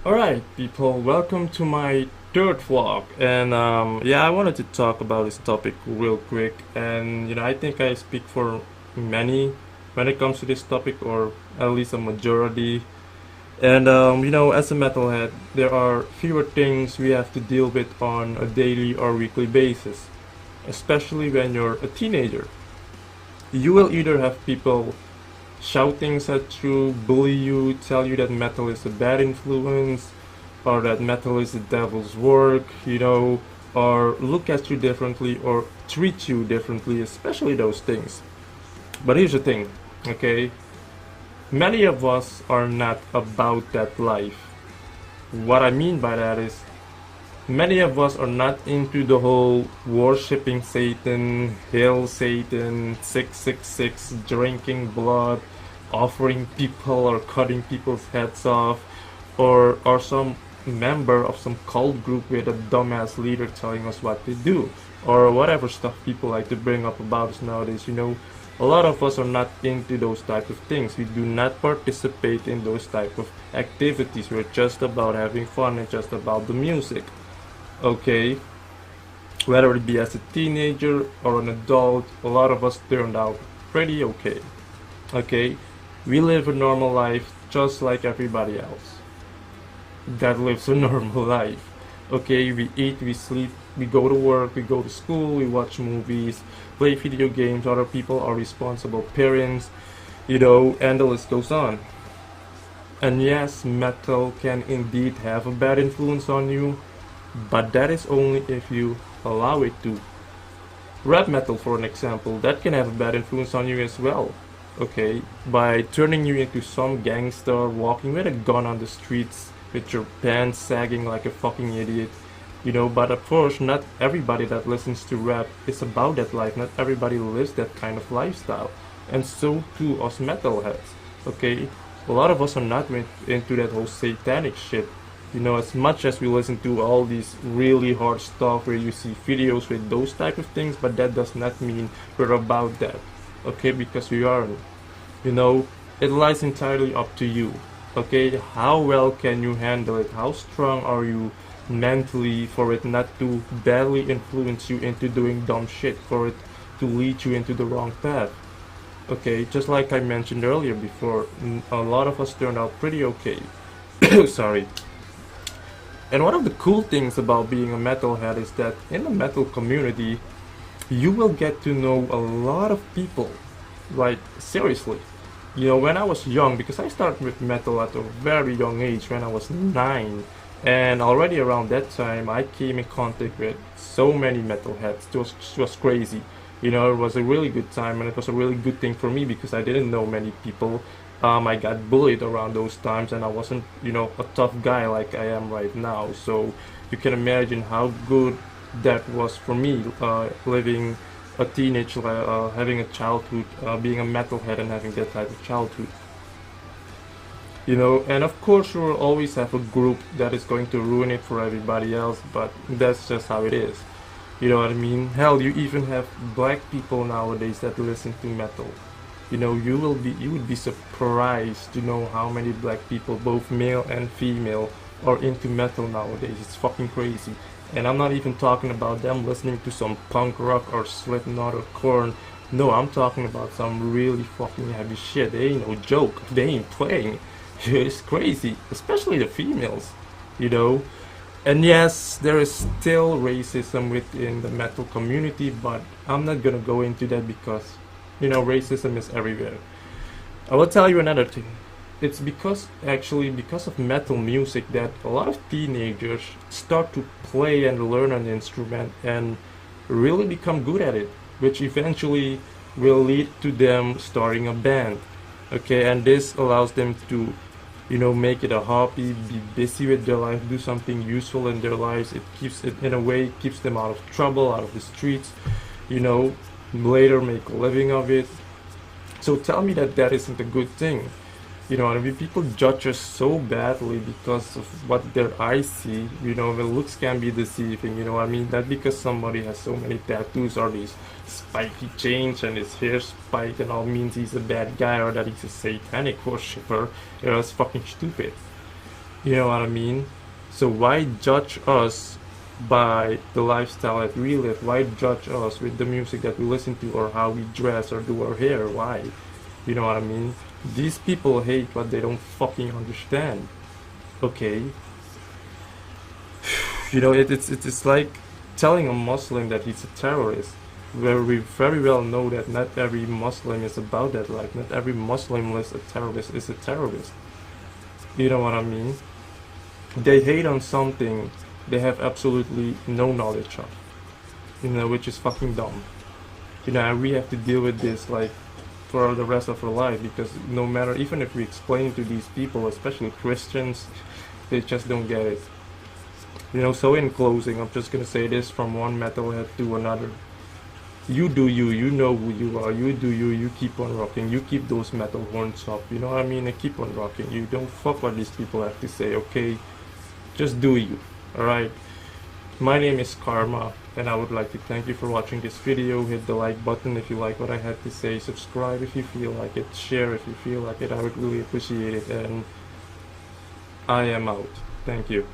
Alright, people, welcome to my third vlog. And yeah, I wanted to talk about this topic real quick. And I think I speak for many when it comes to this topic, or at least a majority. And as a metalhead, there are fewer things we have to deal with on a daily or weekly basis, especially when you're a teenager. You will either have people shouting at you, bully you, tell you that metal is a bad influence, or that metal is the devil's work, or look at you differently, or treat you differently, especially those things. But here's the thing, okay? Many of us are not about that life. What I mean by that is, many of us are not into the whole worshipping Satan, hail Satan, 666, drinking blood, offering people or cutting people's heads off, or some member of some cult group with a dumbass leader telling us what to do, or whatever stuff people like to bring up about us nowadays. A lot of us are not into those type of things. We do not participate in those type of activities. We're just about having fun and just about the music. Okay, whether it be as a teenager or an adult, a lot of us turned out pretty okay. Okay, we live a normal life just like everybody else that lives a normal life. Okay, we eat, we sleep, we go to work, we go to school, we watch movies, play video games, other people are responsible parents, and the list goes on. And yes, metal can indeed have a bad influence on you, but that is only if you allow it to. Rap metal, for an example, that can have a bad influence on you as well. Okay, by turning you into some gangster walking with a gun on the streets with your pants sagging like a fucking idiot. But of course, not everybody that listens to rap is about that life. Not everybody lives that kind of lifestyle. And so too us metalheads. Okay, a lot of us are not into that whole satanic shit. As much as we listen to all these really hard stuff where you see videos with those type of things, but that does not mean we're about that. Okay, because we aren't. It lies entirely up to you. Okay, how well can you handle it? How strong are you mentally for it not to badly influence you into doing dumb shit, for it to lead you into the wrong path? Okay, just like I mentioned earlier before, a lot of us turned out pretty okay. Sorry. And one of the cool things about being a metalhead is that in the metal community, you will get to know a lot of people. Like, seriously. When I was young, because I started with metal at a very young age, when I was 9, and already around that time, I came in contact with so many metalheads. It was crazy. It was a really good time, and it was a really good thing for me because I didn't know many people. I got bullied around those times, and I wasn't, a tough guy like I am right now. So you can imagine how good that was for me, living a teenage, having a childhood, being a metalhead and having that type of childhood. And of course you will always have a group that is going to ruin it for everybody else, but that's just how it is. You know what I mean? Hell, you even have black people nowadays that listen to metal. You would be surprised to know how many black people, both male and female, are into metal nowadays. It's fucking crazy. And I'm not even talking about them listening to some punk rock or Slipknot or Korn. No, I'm talking about some really fucking heavy shit. They ain't no joke. They ain't playing. It's crazy, especially the females, And yes, there is still racism within the metal community, but I'm not gonna go into that because, racism is everywhere. I will tell you another thing. It's because of metal music that a lot of teenagers start to play and learn an instrument and really become good at it, which eventually will lead to them starting a band. Okay, and this allows them to, make it a hobby, be busy with their life, do something useful in their lives. It in a way, keeps them out of trouble, out of the streets, later make a living of it. So tell me that that isn't a good thing. You know what I mean? People judge us so badly because of what their eyes see. You know, the looks can be deceiving. You know what I mean? Not because somebody has so many tattoos or these spiky chains and his hair spiked and all means he's a bad guy or that he's a satanic worshipper. You know, it's fucking stupid. You know what I mean? So why judge us by the lifestyle that we live? Why judge us with the music that we listen to or how we dress or do our hair? Why? You know what I mean? These people hate what they don't fucking understand. Okay? You know, it's like telling a Muslim that he's a terrorist, where we very well know that not every Muslim is about that. Like, not every Muslim is a terrorist is a terrorist. You know what I mean? They hate on something they have absolutely no knowledge of. You know, which is fucking dumb. You know, and we have to deal with this, like, for the rest of our life, because no matter, even if we explain to these people, especially Christians, they just don't get it. You know, so in closing, I'm just gonna say this from one metalhead to another. You do you, you know who you are, you do you, you keep on rocking, you keep those metal horns up, you know what I mean, and keep on rocking. You don't fuck what these people have to say, okay? Just do you, alright? My name is Karma, and I would like to thank you for watching this video. Hit the like button if you like what I had to say, subscribe if you feel like it, share if you feel like it, I would really appreciate it, and I am out. Thank you.